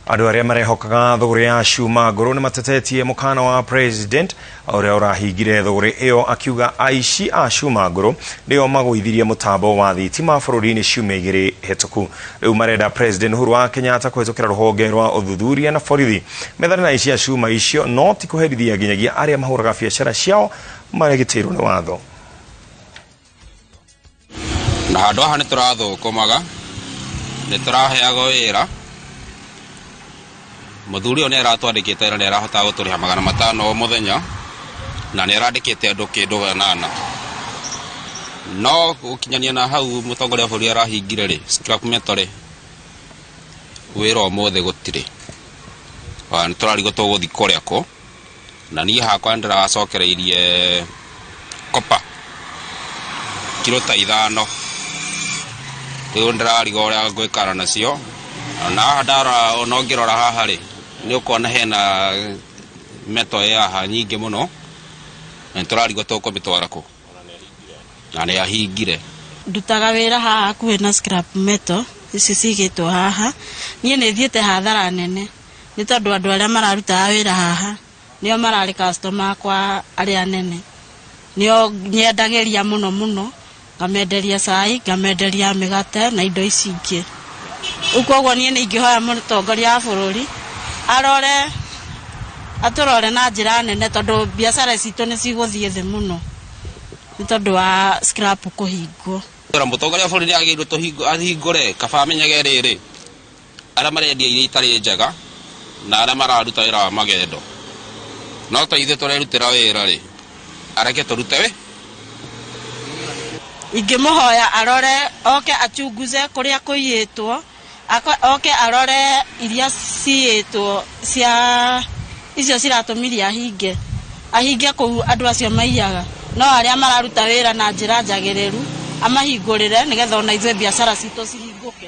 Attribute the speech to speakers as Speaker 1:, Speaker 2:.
Speaker 1: Andu aria marehokaga thogora ya cuma nguru ni matetetie mukana wa president uria urahingire thogora iyo akiuga aici a cuma nguru nio magũithirie mutambo wa thitima bururi-ini ciumia igĩrĩ hetũku. Riu marenda president Uhuru wa Kenyatta kũhetũkĩra rũhonge rwa ũthuthuria na borithi methane na aici a cuma icio no ti kũherithia nginyagia aria mahũraga biacara ciao maregĩtĩirwo nĩ watho.
Speaker 2: Na handũ haha nĩ tũrathũkũmaga nĩ tũraheagwo wĩra muthuri ũyũ nĩ aratwandĩkĩte na nĩ arahota gũtũrĩha 500 o mũthenya na nĩ arandĩkĩte andũ kĩndũ 8 no gũkinyania na hau mũtongoria wa bũrũri arahingire rĩ scrap metal wĩra ũmũthĩ gũtirĩ nĩ tũrarigwo tũgũthiĩ kũrĩa kũ na niĩ hakwa ndĩracokereirie kopa kilo ta 5 rĩu ndĩrariga ũrĩa ngwĩkara nacio na ndara ona ngĩrora haha rĩ nĩ ũkuona hena meto yaha nyingĩ mũno na tũrarigwo tũkũmĩtwara kũ na nĩ ahingire.
Speaker 3: Ndutaga wĩra haha hakuhĩ na scrap metal ici cigĩtwo haha niĩ nĩ thiĩte hathara nene nĩ tondũ andũ arĩa mararutaga wĩra haha nĩo mararĩ customer akwa arĩa nene nĩo nyendagĩria mũno ngamenderia cai ngamenderia mĩgate na indo ici ingĩ. Koguo niĩ nĩ ingĩhoya mũtongoria wa bũrũri arore atũrore na njĩra nene tondũ biacara citũ nĩ cigũthiĩ thĩ mũno nĩ tondũ wa scrap kũhingwo.
Speaker 2: Mũtongoria wa bũrũri agĩrĩirwo ahingũre kaba amenyage rĩrĩ arĩa marendia irio itarĩ njega na arĩa mararuta wĩra wa magendo no ta ithuĩ tũrerutĩra wĩra rĩ areke tũrute wĩ.
Speaker 3: Ingĩmũhoya arore oke achunguze kũrĩa kũiyĩtwo oke arore iria ciyĩtwo cia icio ciratũmirie ahinge kũu andũ acio maiyaga no arĩa mararuta wĩra na njĩra njagĩrĩru amahingũrĩre nĩgetha ona ithuĩ biacara citũ cihingũke.